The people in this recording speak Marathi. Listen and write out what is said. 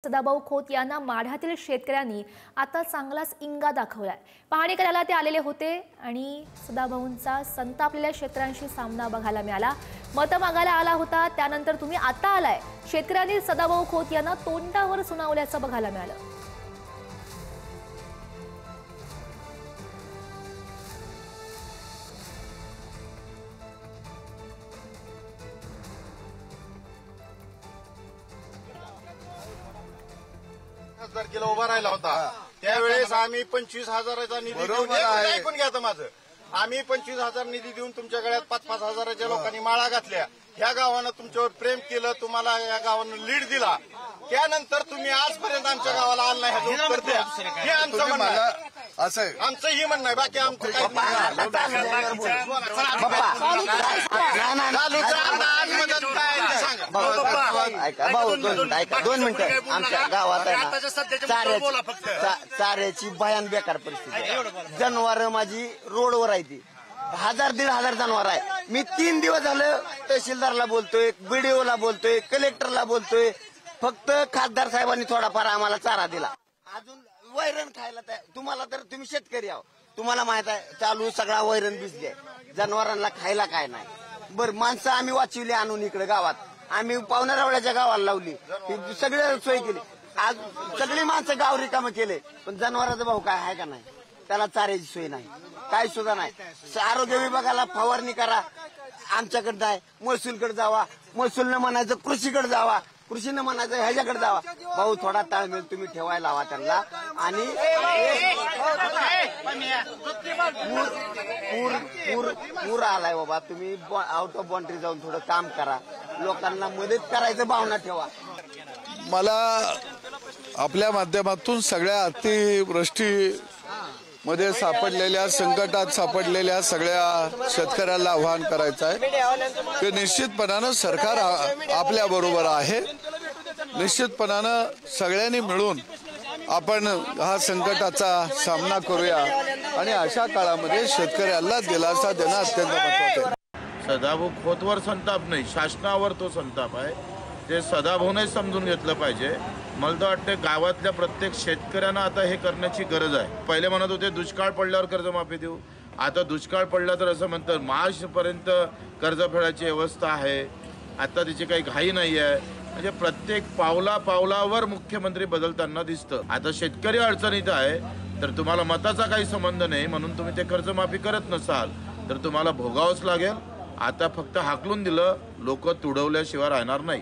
सदाभाऊ खोत यांना माढ्यातील शेतकऱ्यांनी आता चांगलाच इंगा दाखवलाय। पाहणी करायला ते आलेले होते आणि सदाभाऊंचा संतापलेल्या शेतकऱ्यांशी सामना बघायला मिळाला। मत मागायला आला होता, त्यानंतर तुम्ही आता आलाय। शेतकऱ्यांनी सदाभाऊ खोत यांना तोंडावर सुनावल्याचं बघायला मिळालं। तारखेला उभा राहिला होता त्यावेळेस आम्ही 25,000चा निधी देऊन ऐकून घ्या माझं आम्ही 25,000 निधी देऊन तुमच्या गळ्यात 5-5 हजाराच्या लोकांनी माळा घातल्या। ह्या गावानं तुमच्यावर प्रेम केलं, तुम्हाला या गावानं लीड दिला, त्यानंतर तुम्ही आजपर्यंत आमच्या गावाला आला नाही ह्याचं उत्तर द्या। हे आमचं म्हणणं आहे, आमचं ही म्हणणं आहे, बाकी आमचं काही दोन मिनिटं आमच्या गावात चाऱ्याची भयान बेकार परिस्थिती आहे। जनावर माझी रोडवर आहे, ती 1000-1500 जनावर आहे। मी 3 दिवस झालं तहसीलदारला बोलतोय, बीडीओला बोलतोय, कलेक्टरला बोलतोय, फक्त खासदार साहेबांनी थोडाफार आम्हाला चारा दिला। अजून वैरण खायला तुम्हाला तर तुम्ही शेतकरी आहो, तुम्हाला माहित आहे चालू सगळा वैरण भिजले, जनावरांना खायला काय नाही। बरं माणसं आम्ही वाचवली आणून इकडे गावात, आम्ही पावणारावळ्याच्या गावाला लावली, सगळं सोय केली। आज सगळी माणसं गाव रिकामं केले, पण जनावरांचा भाऊ काय आहे का नाही, त्याला चाऱ्याची सोय नाही, काय सुद्धा नाही। आरोग्य विभागाला फवारणी करा, आमच्याकडे जाय, महसूलकडे जावा, महसूलनं म्हणायचं कृषीकडे जावा, कृषीनं म्हणायचं ह्याच्याकडे जावा। भाऊ थोडा ताळमेळ तुम्ही ठेवायला हवा त्यांना। आणि पूर आलाय बाबा, तुम्ही आउट ऑफ बाउंड्री जाऊन थोडं काम करा, लोकांना मदत करायचं भावना ठेवा। मला आपल्या माध्यमातून सगळ्या अतिवृष्टी मध्ये सापडलेल्या, संकटात सापडलेल्या सगळ्या शेतकऱ्यांना आवाहन करायचं आहे की निश्चितपणानं सरकार आपल्या बरोबर आहे। निश्चितपणानं सगळ्यांनी मिळून आपण हा संकटाचा सामना करूया आणि अशा काळामध्ये शेतकऱ्याला दिलासा देणं अत्यंत महत्त्वाचं आहे। सदाभाऊ खोतवर संताप नाही, शासनावर तो संताप आहे, ते सदाभाऊने समजून घेतलं पाहिजे। मला तर वाटतं गावातल्या प्रत्येक शेतकऱ्यांना आता हे करण्याची गरज आहे। पहिले म्हणत होते दुष्काळ पडल्यावर कर्जमाफी देऊ, आता दुष्काळ पडला तर असं म्हणतात मार्चपर्यंत कर्ज फेडायची व्यवस्था आहे, आता त्याची काही घाई नाही आहे। म्हणजे प्रत्येक पावलावर मुख्यमंत्री बदलताना दिसतं। आता शेतकरी अडचणीत आहे तर तुम्हाला मताचा काही संबंध नाही म्हणून तुम्ही ते कर्जमाफी करत नसाल तर तुम्हाला भोगावंच लागेल। आता फक्त हाकलून दिलं, लोक तुडवल्याशिवाय राहणार नाही।